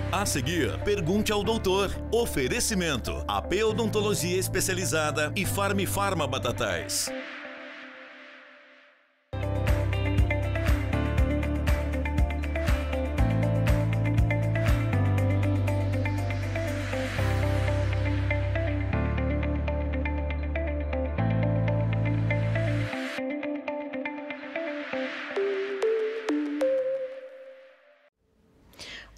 A seguir, pergunte ao doutor. Oferecimento: AP Odontologia Especializada e Farma Batatais.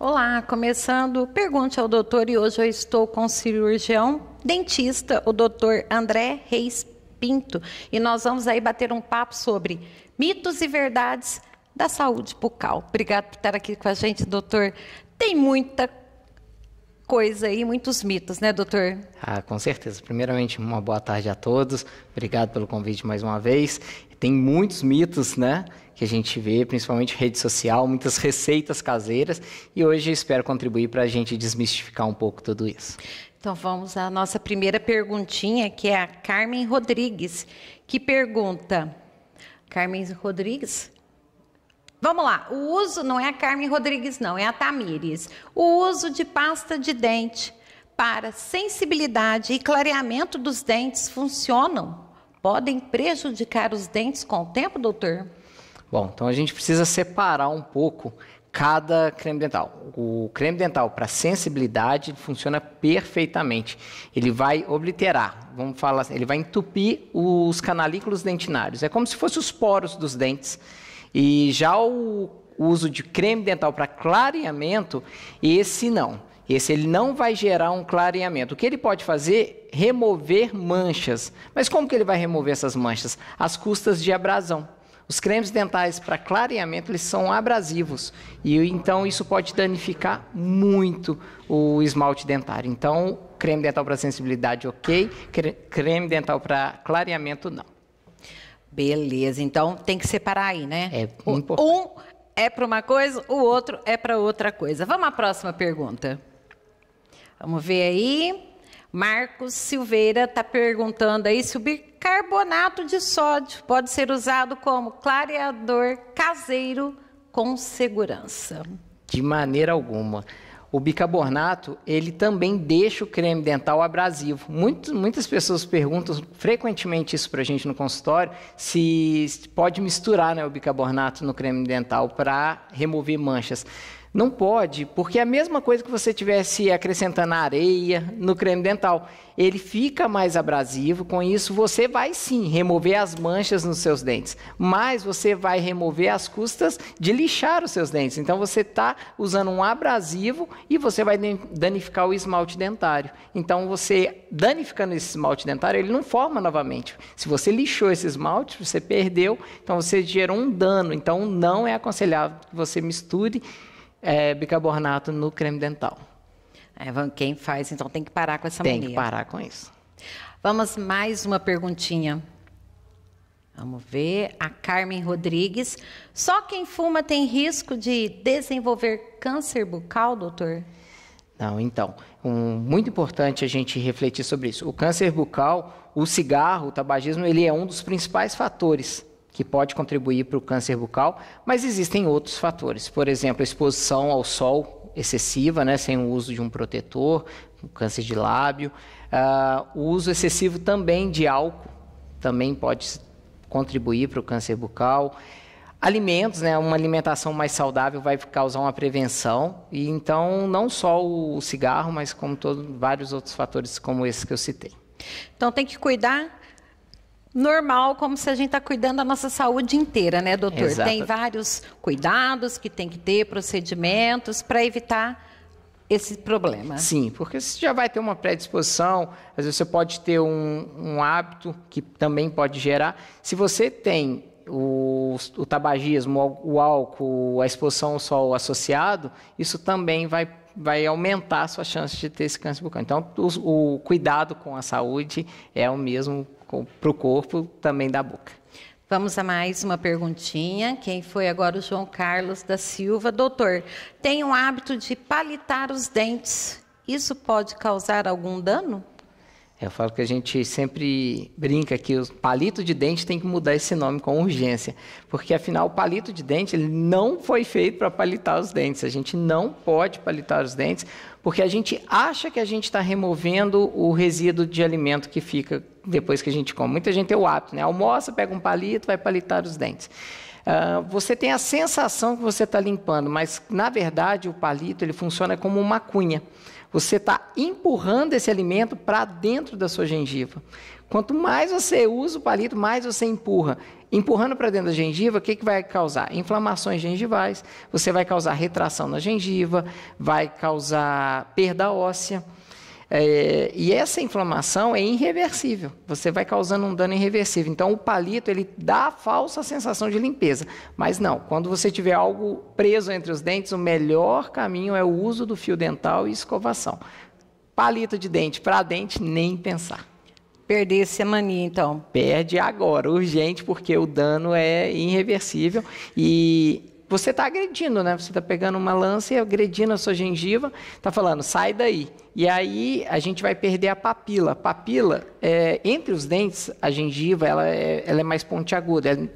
Olá, começando, pergunte ao doutor, e hoje eu estou com o cirurgião dentista, o doutor André Reis Pinto, e nós vamos aí bater um papo sobre mitos e verdades da saúde bucal. Obrigado por estar aqui com a gente, doutor. Tem muita coisa aí, muitos mitos, né, doutor? Com certeza. Primeiramente, uma boa tarde a todos. Obrigado pelo convite mais uma vez. Tem muitos mitos, né, que a gente vê, principalmente rede social, muitas receitas caseiras, e hoje eu espero contribuir para a gente desmistificar um pouco tudo isso. Então vamos à nossa primeira perguntinha, que é a Carmen Rodrigues, que pergunta... Carmen Rodrigues? Vamos lá, o uso, não é a Carmen Rodrigues não, é a Tamires. O uso de pasta de dente para sensibilidade e clareamento dos dentes funcionam? Podem prejudicar os dentes com o tempo, doutor? Bom, então a gente precisa separar um pouco cada creme dental. O creme dental para sensibilidade funciona perfeitamente. Ele vai obliterar, vamos falar assim, ele vai entupir os canalículos dentinários. É como se fossem os poros dos dentes. E já o uso de creme dental para clareamento, esse não. Esse ele não vai gerar um clareamento. O que ele pode fazer? Remover manchas. Mas como que ele vai remover essas manchas? Às custas de abrasão. Os cremes dentais para clareamento, eles são abrasivos. E então isso pode danificar muito o esmalte dentário. Então, creme dental para sensibilidade, ok. Creme dental para clareamento, não. Beleza, então tem que separar aí, né? É importante. Um é para uma coisa, o outro é para outra coisa. Vamos à próxima pergunta. Vamos ver aí. Marcos Silveira está perguntando aí se o bicarbonato de sódio pode ser usado como clareador caseiro com segurança. De maneira alguma. O bicarbonato, ele também deixa o creme dental abrasivo. Muitas pessoas perguntam frequentemente isso para a gente no consultório, se pode misturar, né, o bicarbonato no creme dental para remover manchas. Não pode, porque é a mesma coisa que você estivesse acrescentando areia no creme dental. Ele fica mais abrasivo, com isso você vai sim remover as manchas nos seus dentes, mas você vai remover as custas de lixar os seus dentes. Então você está usando um abrasivo e você vai danificar o esmalte dentário. Então você, danificando esse esmalte dentário, ele não forma novamente. Se você lixou esse esmalte, você perdeu, então você gerou um dano. Então não é aconselhável que você misture bicarbonato no creme dental. Quem faz, então, tem que parar com essa mania. Tem que parar com isso. Vamos mais uma perguntinha. Vamos ver. A Carmen Rodrigues. Só quem fuma tem risco de desenvolver câncer bucal, doutor? Não, então, muito importante a gente refletir sobre isso. O câncer bucal, o cigarro, o tabagismo, ele é um dos principais fatores que pode contribuir para o câncer bucal, mas existem outros fatores. Por exemplo, a exposição ao sol excessiva, né, sem o uso de um protetor, o câncer de lábio. O uso excessivo também de álcool também pode contribuir para o câncer bucal. Alimentos, né, uma alimentação mais saudável vai causar uma prevenção. E então, não só o cigarro, mas como vários outros fatores como esses que eu citei. Então, tem que cuidar normal, como se a gente está cuidando da nossa saúde inteira, né, doutor? Exato. Tem vários cuidados que tem que ter, procedimentos para evitar esse problema. Sim, porque você já vai ter uma predisposição, às vezes você pode ter um hábito que também pode gerar. Se você tem o tabagismo, o álcool, a exposição ao sol associado, isso também vai aumentar a sua chance de ter esse câncer bucal. Então, o cuidado com a saúde é o mesmo para o corpo também da boca. Vamos a mais uma perguntinha. Quem foi agora? O João Carlos da Silva. Doutor, tem um hábito de palitar os dentes. Isso pode causar algum dano? Eu falo que a gente sempre brinca que o palito de dente tem que mudar esse nome com urgência, porque afinal o palito de dente ele não foi feito para palitar os dentes. A gente não pode palitar os dentes, porque a gente acha que a gente está removendo o resíduo de alimento que fica depois que a gente come. Muita gente tem o hábito, né? Almoça, pega um palito, vai palitar os dentes. Você tem a sensação que você está limpando, mas na verdade o palito ele funciona como uma cunha. Você está empurrando esse alimento para dentro da sua gengiva. Quanto mais você usa o palito, mais você empurra. Empurrando para dentro da gengiva, o que vai causar? Inflamações gengivais, você vai causar retração na gengiva, vai causar perda óssea. E essa inflamação é irreversível, você vai causando um dano irreversível. Então, o palito ele dá a falsa sensação de limpeza, mas não. Quando você tiver algo preso entre os dentes, o melhor caminho é o uso do fio dental e escovação. Palito de dente para dente, nem pensar. Perder essa mania, então. Perde agora, urgente, porque o dano é irreversível e você está agredindo, né? Você está pegando uma lança e agredindo a sua gengiva, está falando, sai daí. E aí a gente vai perder a papila. A papila, entre os dentes, a gengiva ela é mais pontiaguda,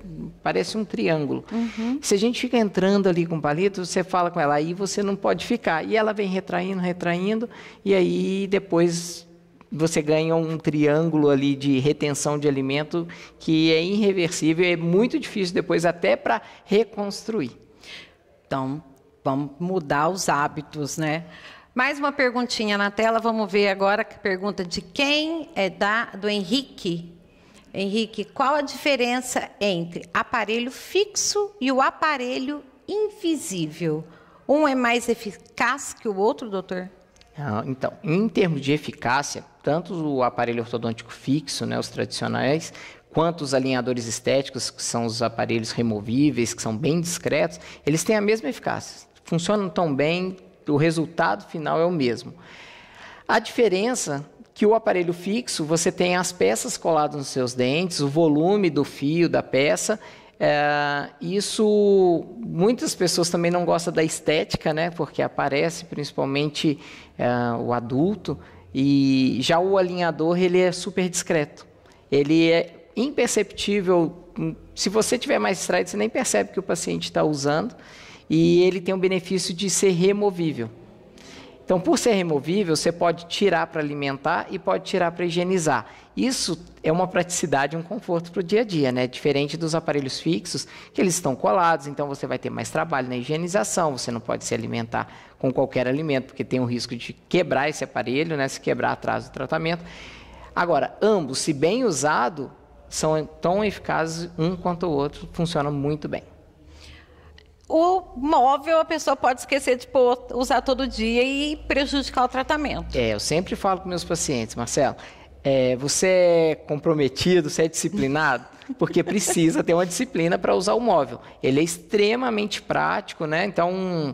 parece um triângulo. Uhum. Se a gente fica entrando ali com o palito, você fala com ela, aí você não pode ficar. E ela vem retraindo, e aí depois você ganha um triângulo ali de retenção de alimento que é irreversível, é muito difícil depois até para reconstruir. Então, vamos mudar os hábitos, né? Mais uma perguntinha na tela, vamos ver agora que pergunta de quem é do Henrique. Henrique, qual a diferença entre aparelho fixo e o aparelho invisível? Um é mais eficaz que o outro, doutor? Então, em termos de eficácia, tanto o aparelho ortodôntico fixo, né, os tradicionais, quanto os alinhadores estéticos, que são os aparelhos removíveis, que são bem discretos, eles têm a mesma eficácia. Funcionam tão bem, o resultado final é o mesmo. A diferença é que o aparelho fixo, você tem as peças coladas nos seus dentes, o volume do fio da peça. Isso, muitas pessoas também não gostam da estética, né? Porque aparece principalmente o adulto, e já o alinhador ele é super discreto. Ele é imperceptível, se você tiver mais distraído, você nem percebe que o paciente está usando, e ele tem o benefício de ser removível. Então, por ser removível, você pode tirar para alimentar e pode tirar para higienizar. Isso é uma praticidade e um conforto para o dia a dia, né? Diferente dos aparelhos fixos, que eles estão colados, então você vai ter mais trabalho na higienização, você não pode se alimentar com qualquer alimento, porque tem o risco de quebrar esse aparelho, né? Se quebrar atrás do tratamento. Agora, ambos, se bem usados, são tão eficazes um quanto o outro, funcionam muito bem. O móvel a pessoa pode esquecer de usar todo dia e prejudicar o tratamento. Eu sempre falo com meus pacientes, Marcelo, você é comprometido, você é disciplinado, porque precisa ter uma disciplina para usar o móvel. Ele é extremamente prático, né? Então,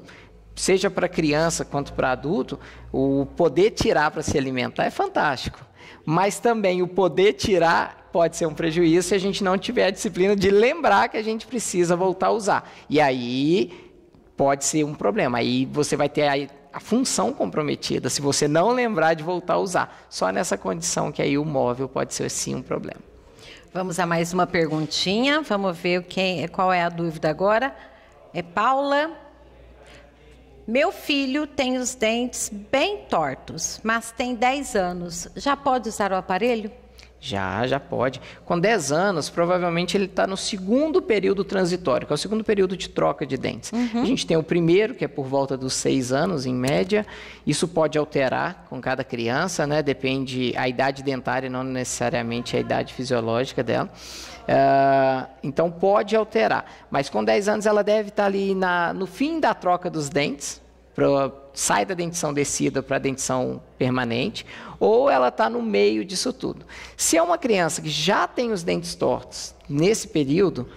seja para criança quanto para adulto, o poder tirar para se alimentar é fantástico. Mas também o poder tirar pode ser um prejuízo se a gente não tiver a disciplina de lembrar que a gente precisa voltar a usar. E aí pode ser um problema. Aí você vai ter a função comprometida se você não lembrar de voltar a usar. Só nessa condição que aí o móvel pode ser sim um problema. Vamos a mais uma perguntinha. Vamos ver qual é a dúvida agora. É Paula. Meu filho tem os dentes bem tortos, mas tem 10 anos. Já pode usar o aparelho? Já pode. Com 10 anos, provavelmente ele está no segundo período transitório, que é o segundo período de troca de dentes. Uhum. A gente tem o primeiro, que é por volta dos 6 anos, em média. Isso pode alterar com cada criança, né? Depende a idade dentária, não necessariamente a idade fisiológica dela. Então pode alterar, mas com 10 anos ela deve estar ali no fim da troca dos dentes, sai da dentição descida para a dentição permanente, ou ela está no meio disso tudo. Se é uma criança que já tem os dentes tortos nesse período,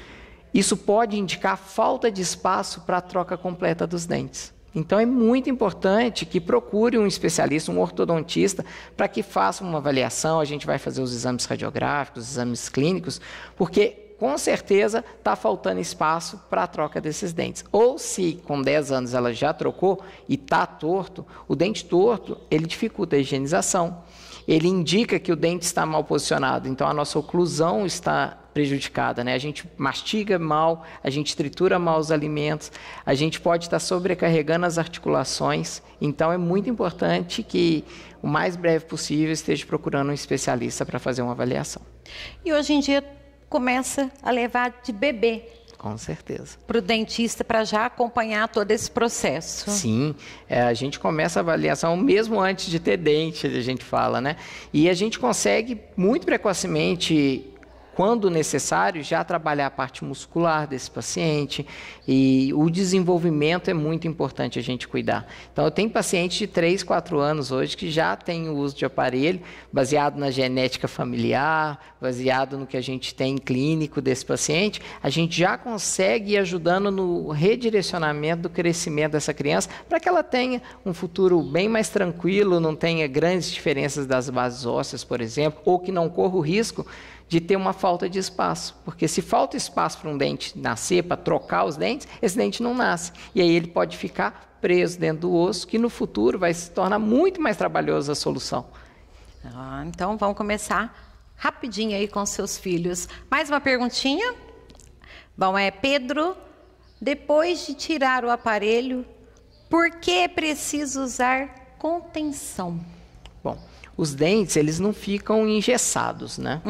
isso pode indicar falta de espaço para a troca completa dos dentes. Então é muito importante que procure um especialista, um ortodontista, para que faça uma avaliação. A gente vai fazer os exames radiográficos, os exames clínicos, porque com certeza está faltando espaço para a troca desses dentes. Ou se com 10 anos ela já trocou e está torto, o dente torto ele dificulta a higienização. ele indica que o dente está mal posicionado, então a nossa oclusão está prejudicada, né? A gente mastiga mal, a gente tritura mal os alimentos, a gente pode estar sobrecarregando as articulações, então é muito importante que o mais breve possível esteja procurando um especialista para fazer uma avaliação. E hoje em dia começa a levar de bebê. Com certeza. Para o dentista, para já acompanhar todo esse processo. Sim, a gente começa a avaliação mesmo antes de ter dente, a gente fala, né? E a gente consegue muito precocemente, quando necessário, já trabalhar a parte muscular desse paciente, e o desenvolvimento é muito importante a gente cuidar. Então, eu tenho pacientes de 3, 4 anos hoje que já têm o uso de aparelho, baseado na genética familiar, baseado no que a gente tem clínico desse paciente, a gente já consegue ir ajudando no redirecionamento do crescimento dessa criança, para que ela tenha um futuro bem mais tranquilo, não tenha grandes diferenças das bases ósseas, por exemplo, ou que não corra o risco de ter uma falta de espaço, porque se falta espaço para um dente nascer, para trocar os dentes, esse dente não nasce, e aí ele pode ficar preso dentro do osso, que no futuro vai se tornar muito mais trabalhosa a solução. Então vamos começar rapidinho aí com seus filhos. Mais uma perguntinha? Bom, Pedro, depois de tirar o aparelho, por que é preciso usar contenção? Bom, os dentes, eles não ficam engessados, né?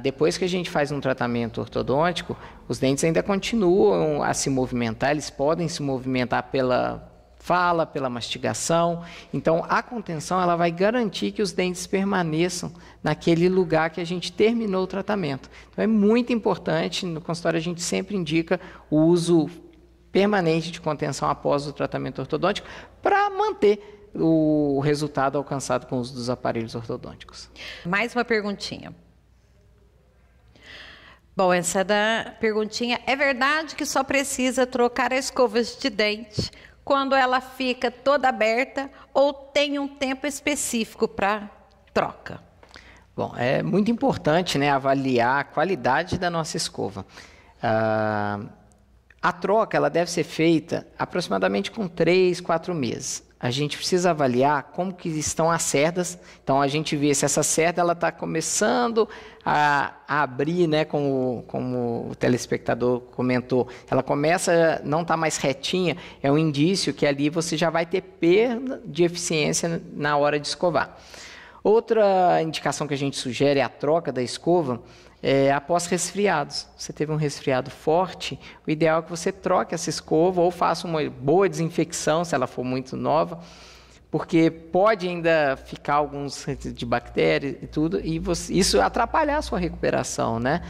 Depois que a gente faz um tratamento ortodôntico, os dentes ainda continuam a se movimentar, eles podem se movimentar pela fala, pela mastigação. Então, a contenção, ela vai garantir que os dentes permaneçam naquele lugar que a gente terminou o tratamento. Então, é muito importante, no consultório a gente sempre indica o uso permanente de contenção após o tratamento ortodôntico, para manter o resultado alcançado com o uso dos aparelhos ortodônticos. Mais uma perguntinha. Bom, essa da perguntinha, é verdade que só precisa trocar a escova de dente quando ela fica toda aberta ou tem um tempo específico para troca? Bom, é muito importante, né, avaliar a qualidade da nossa escova. A troca, ela deve ser feita aproximadamente com 3, 4 meses. A gente precisa avaliar como que estão as cerdas. Então, a gente vê se essa cerda está começando a abrir, né, como o telespectador comentou. Ela começa a não estar mais retinha, é um indício que ali você já vai ter perda de eficiência na hora de escovar. Outra indicação que a gente sugere é a troca da escova após resfriados. Você teve um resfriado forte, o ideal é que você troque essa escova ou faça uma boa desinfecção, se ela for muito nova, porque pode ainda ficar alguns de bactérias e tudo, e isso atrapalhar a sua recuperação, né?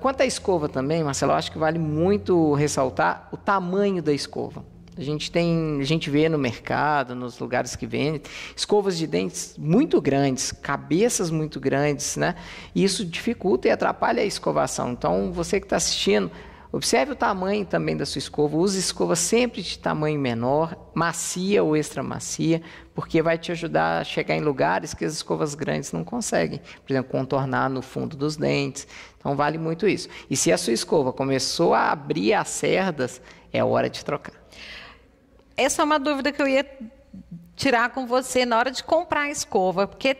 Quanto à escova também, Marcelo, eu acho que vale muito ressaltar o tamanho da escova. A gente vê no mercado, nos lugares que vendem, escovas de dentes muito grandes, cabeças muito grandes, né? E isso dificulta e atrapalha a escovação. Então, você que está assistindo, observe o tamanho também da sua escova. Use escova sempre de tamanho menor, macia ou extra macia, porque vai te ajudar a chegar em lugares que as escovas grandes não conseguem. Por exemplo, contornar no fundo dos dentes. Então, vale muito isso. E se a sua escova começou a abrir as cerdas, é hora de trocar. Essa é uma dúvida que eu ia tirar com você na hora de comprar a escova, porque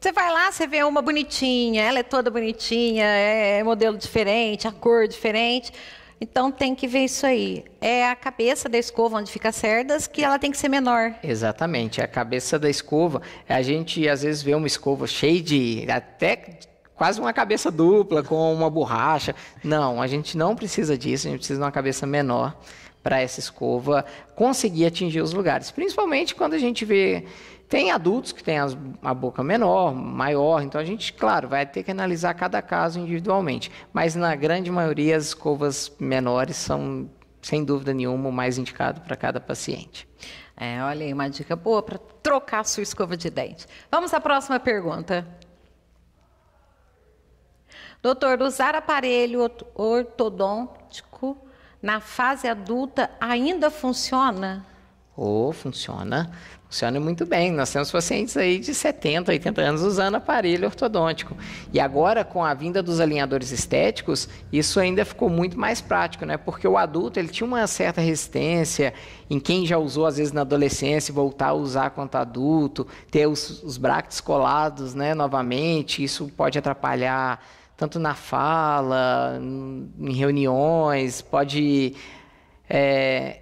você vai lá, você vê uma bonitinha, ela é toda bonitinha, é modelo diferente, a cor diferente, então tem que ver isso aí. É a cabeça da escova onde fica as cerdas que ela tem que ser menor. Exatamente, a cabeça da escova, a gente às vezes vê uma escova cheia de até quase uma cabeça dupla com uma borracha. Não, a gente não precisa disso, a gente precisa de uma cabeça menor para essa escova conseguir atingir os lugares. Principalmente quando a gente vê, tem adultos que têm a boca menor, maior, então a gente, claro, vai ter que analisar cada caso individualmente. Mas na grande maioria as escovas menores são, sem dúvida nenhuma, o mais indicado para cada paciente. Olha aí, uma dica boa para trocar a sua escova de dente. Vamos à próxima pergunta. Doutor, usar aparelho ortodôntico na fase adulta ainda funciona? Funciona muito bem. Nós temos pacientes aí de 70, 80 anos usando aparelho ortodôntico. E agora, com a vinda dos alinhadores estéticos, isso ainda ficou muito mais prático, né? Porque o adulto, ele tinha uma certa resistência em quem já usou, às vezes, na adolescência, voltar a usar quanto adulto, ter os brackets colados, né, novamente. Isso pode atrapalhar tanto na fala, em reuniões, pode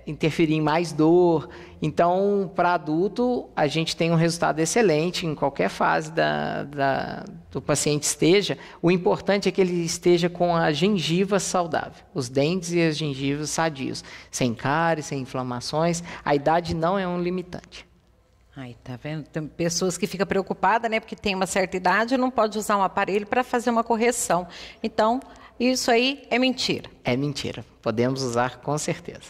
interferir em mais dor. Então, para adulto, a gente tem um resultado excelente em qualquer fase do paciente esteja. O importante é que ele esteja com a gengiva saudável, os dentes e as gengivas sadios, sem cáries, sem inflamações. A idade não é um limitante. Aí, tá vendo? Tem pessoas que ficam preocupadas, né? Porque tem uma certa idade e não pode usar um aparelho para fazer uma correção. Então, isso aí é mentira. É mentira. Podemos usar com certeza.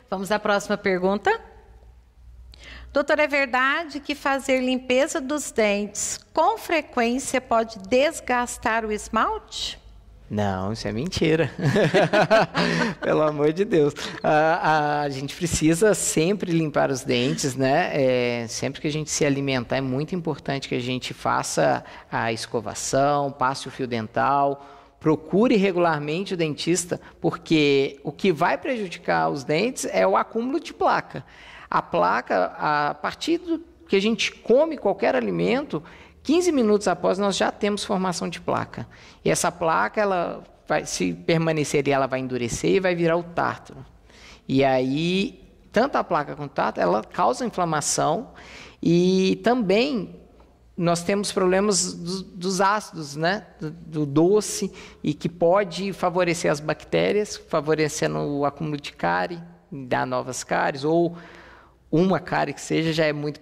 Vamos à próxima pergunta. Doutor, é verdade que fazer limpeza dos dentes com frequência pode desgastar o esmalte? Não, isso é mentira. Pelo amor de Deus. A gente precisa sempre limpar os dentes, né? Sempre que a gente se alimentar, é muito importante que a gente faça a escovação, passe o fio dental, procure regularmente o dentista, porque o que vai prejudicar os dentes é o acúmulo de placa. A placa, a partir do que a gente come qualquer alimento, 15 minutos após nós já temos formação de placa. E essa placa, ela vai, se permanecer ali, ela vai endurecer e vai virar o tártaro. E aí, tanto a placa quanto o tártaro, ela causa inflamação e também nós temos problemas dos ácidos, né? Do doce, e que pode favorecer as bactérias, favorecendo o acúmulo de cárie, dar novas cáries, ou uma cárie que seja já é muito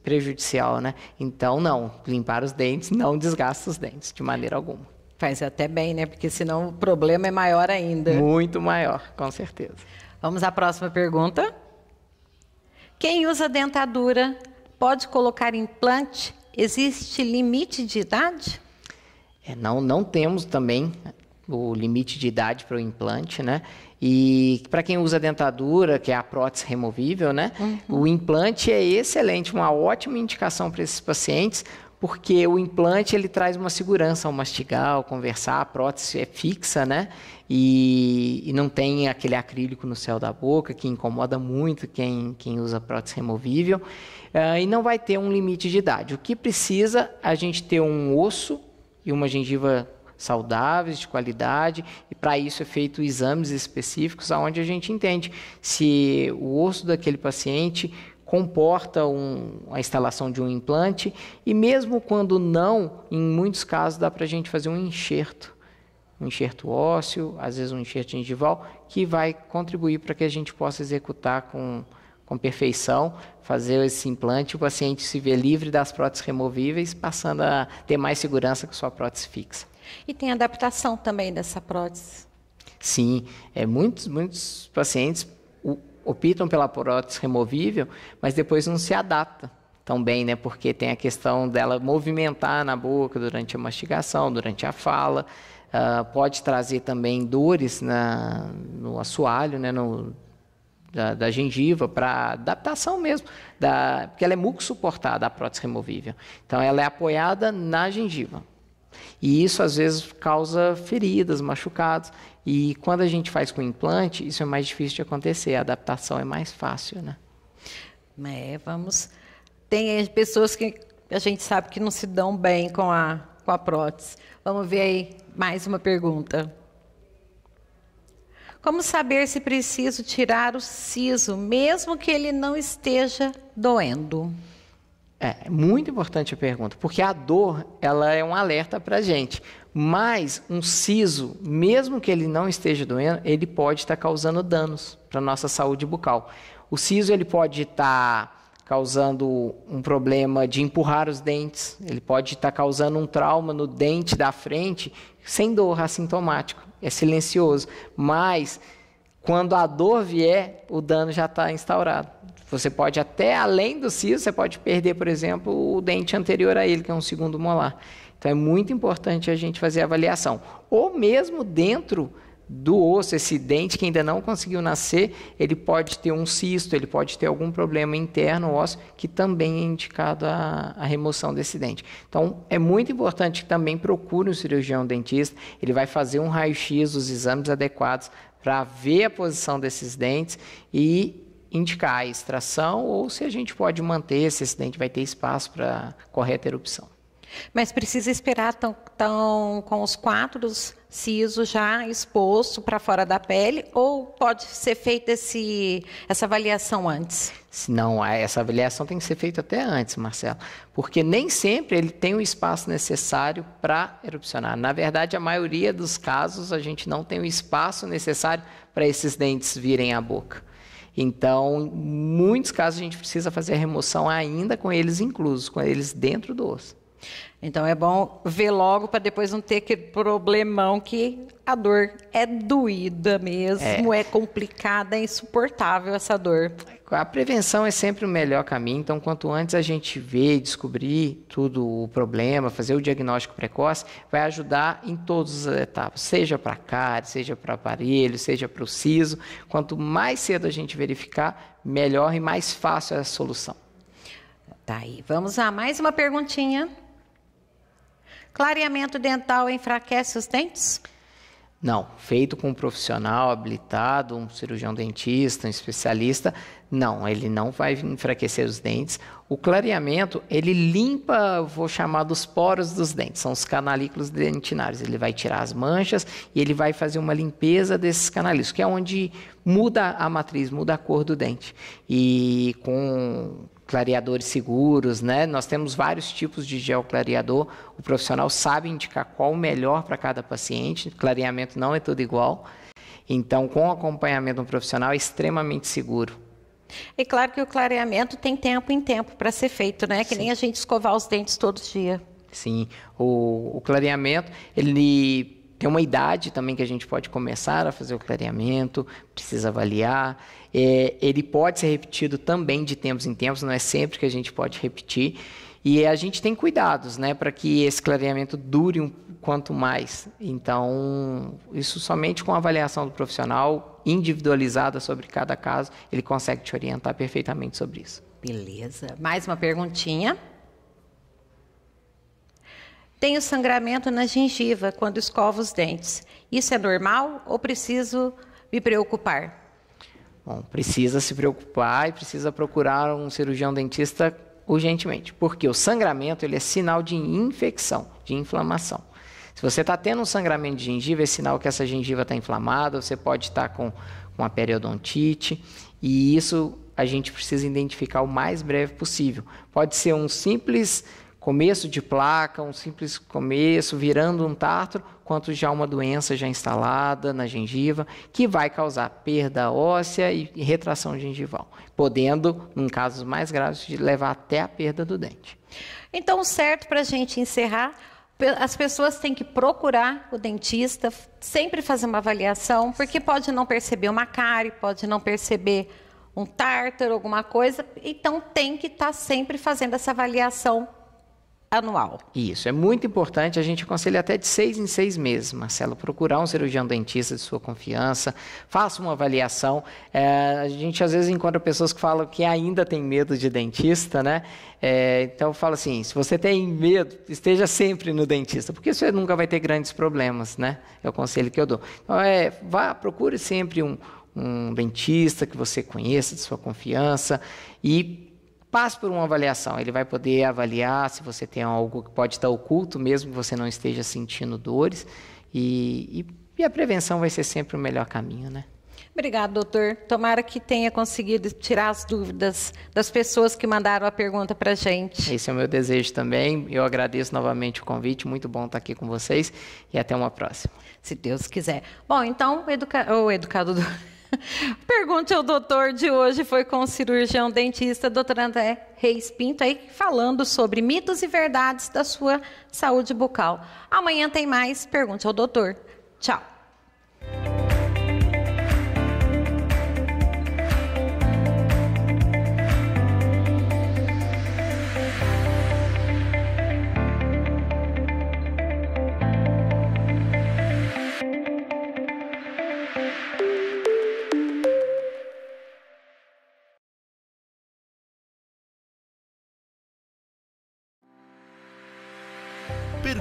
prejudicial, né? Então, não, limpar os dentes não desgasta os dentes, de maneira alguma. Faz até bem, né? Porque senão o problema é maior ainda. Muito maior, com certeza. Vamos à próxima pergunta. Quem usa dentadura pode colocar implante? Existe limite de idade? Não temos também o limite de idade para o implante, né? E para quem usa dentadura, que é a prótese removível, né? O implante é excelente, uma ótima indicação para esses pacientes, porque o implante ele traz uma segurança ao mastigar, ao conversar, a prótese é fixa, né? E não tem aquele acrílico no céu da boca, que incomoda muito quem usa prótese removível, e não vai ter um limite de idade. O que precisa, a gente ter um osso e uma gengiva saudáveis, de qualidade, e para isso é feito exames específicos onde a gente entende se o osso daquele paciente comporta a instalação de um implante, e mesmo quando não, em muitos casos dá para a gente fazer um enxerto ósseo, às vezes um enxerto gengival, que vai contribuir para que a gente possa executar com perfeição, fazer esse implante, o paciente se vê livre das próteses removíveis, passando a ter mais segurança com sua prótese fixa. E tem adaptação também dessa prótese? Sim, muitos pacientes optam pela prótese removível, mas depois não se adapta tão bem, né? Porque tem a questão dela movimentar na boca durante a mastigação, durante a fala, pode trazer também dores no assoalho, né? Da gengiva, para adaptação mesmo, porque ela é muco-suportada, a prótese removível. Então, ela é apoiada na gengiva. E isso, às vezes, causa feridas, machucados. E quando a gente faz com implante, isso é mais difícil de acontecer. A adaptação é mais fácil, né? Tem pessoas que a gente sabe que não se dão bem com a prótese. Vamos ver aí mais uma pergunta. Como saber se preciso tirar o siso, mesmo que ele não esteja doendo? É muito importante a pergunta, porque a dor, ela é um alerta para a gente. Mas um siso, mesmo que ele não esteja doendo, ele pode estar causando danos para a nossa saúde bucal. O siso, ele pode estar causando um problema de empurrar os dentes, ele pode estar causando um trauma no dente da frente, sem dor, assintomático, é silencioso. Mas, quando a dor vier, o dano já está instaurado. Você pode até, além do siso, você pode perder, por exemplo, o dente anterior a ele, que é um segundo molar. Então, é muito importante a gente fazer a avaliação. Ou mesmo dentro do osso, esse dente que ainda não conseguiu nascer, ele pode ter um cisto, ele pode ter algum problema interno ósseo que também é indicado a remoção desse dente. Então, é muito importante que também procure um cirurgião dentista, ele vai fazer um raio-x, os exames adequados para ver a posição desses dentes e indicar a extração ou se a gente pode manter, se esse dente vai ter espaço para correta erupção. Mas precisa esperar tão com os 4 sisos já exposto para fora da pele ou pode ser feita essa avaliação antes? Não, essa avaliação tem que ser feita até antes, Marcelo, porque nem sempre ele tem o espaço necessário para erupcionar. Na verdade, a maioria dos casos a gente não tem o espaço necessário para esses dentes virem à boca. Então, em muitos casos a gente precisa fazer a remoção ainda com eles inclusos, com eles dentro do osso. Então é bom ver logo para depois não ter aquele problemão que a dor é doída mesmo, é complicada, é insuportável essa dor. A prevenção é sempre o melhor caminho, então quanto antes a gente ver e descobrir tudo o problema, fazer o diagnóstico precoce, vai ajudar em todas as etapas, seja para cárie, seja para aparelho, seja para o siso. Quanto mais cedo a gente verificar, melhor e mais fácil é a solução. Tá aí, vamos a mais uma perguntinha. Clareamento dental enfraquece os dentes? Não, feito com um profissional habilitado, um cirurgião dentista, um especialista, não, ele não vai enfraquecer os dentes. O clareamento, ele limpa, vou chamar dos poros dos dentes, são os canalículos dentinários. Ele vai tirar as manchas e ele vai fazer uma limpeza desses canalículos, que é onde muda a matriz, muda a cor do dente. E com clareadores seguros, né? Nós temos vários tipos de gel clareador. O profissional sabe indicar qual o melhor para cada paciente. Clareamento não é tudo igual. Então, com o acompanhamento do profissional, é extremamente seguro. E claro que o clareamento tem tempo em tempo para ser feito, né? Que nem a gente escovar os dentes todo dia. Sim, o clareamento, ele tem uma idade também que a gente pode começar a fazer o clareamento, precisa avaliar. Ele pode ser repetido também de tempos em tempos, não é sempre que a gente pode repetir. E a gente tem cuidados, né, para que esse clareamento dure quanto mais. Então, isso somente com a avaliação do profissional, individualizada sobre cada caso, ele consegue te orientar perfeitamente sobre isso. Beleza. Mais uma perguntinha. Tenho sangramento na gengiva quando escovo os dentes. Isso é normal ou preciso me preocupar? Bom, precisa se preocupar e precisa procurar um cirurgião dentista urgentemente, porque o sangramento ele é sinal de infecção, de inflamação. Se você está tendo um sangramento de gengiva, é sinal que essa gengiva está inflamada, você pode estar com uma periodontite, e isso a gente precisa identificar o mais breve possível. Pode ser um simples começo de placa, um simples começo, virando um tártaro, quanto já uma doença já instalada na gengiva, que vai causar perda óssea e retração gengival, podendo, em casos mais graves, levar até a perda do dente. Então, certo para a gente encerrar, as pessoas têm que procurar o dentista, sempre fazer uma avaliação, porque pode não perceber uma cárie, pode não perceber um tártaro, alguma coisa, então tem que estar sempre fazendo essa avaliação anual. Isso, é muito importante, a gente aconselha até de 6 em 6 meses, Marcelo, procurar um cirurgião dentista de sua confiança, faça uma avaliação. A gente às vezes encontra pessoas que falam que ainda tem medo de dentista, né? Então eu falo assim, se você tem medo, esteja sempre no dentista, porque você nunca vai ter grandes problemas, né? É o conselho que eu dou. Então, procure sempre um dentista que você conheça, de sua confiança, e passe por uma avaliação. Ele vai poder avaliar se você tem algo que pode estar oculto, mesmo que você não esteja sentindo dores. E a prevenção vai ser sempre o melhor caminho, né? Obrigada, doutor. Tomara que tenha conseguido tirar as dúvidas das pessoas que mandaram a pergunta para a gente. Esse é o meu desejo também. Eu agradeço novamente o convite. Muito bom estar aqui com vocês. E até uma próxima. Se Deus quiser. Bom, então, o educador... Pergunte ao doutor de hoje foi com o cirurgião dentista, doutor André Reis Pinto, aí falando sobre mitos e verdades da sua saúde bucal. Amanhã tem mais. Pergunte ao doutor. Tchau.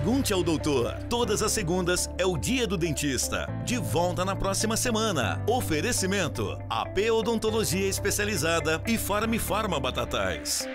Pergunte ao doutor. Todas as segundas é o Dia do Dentista. De volta na próxima semana. Oferecimento: AP Odontologia Especializada e Farma Batatais.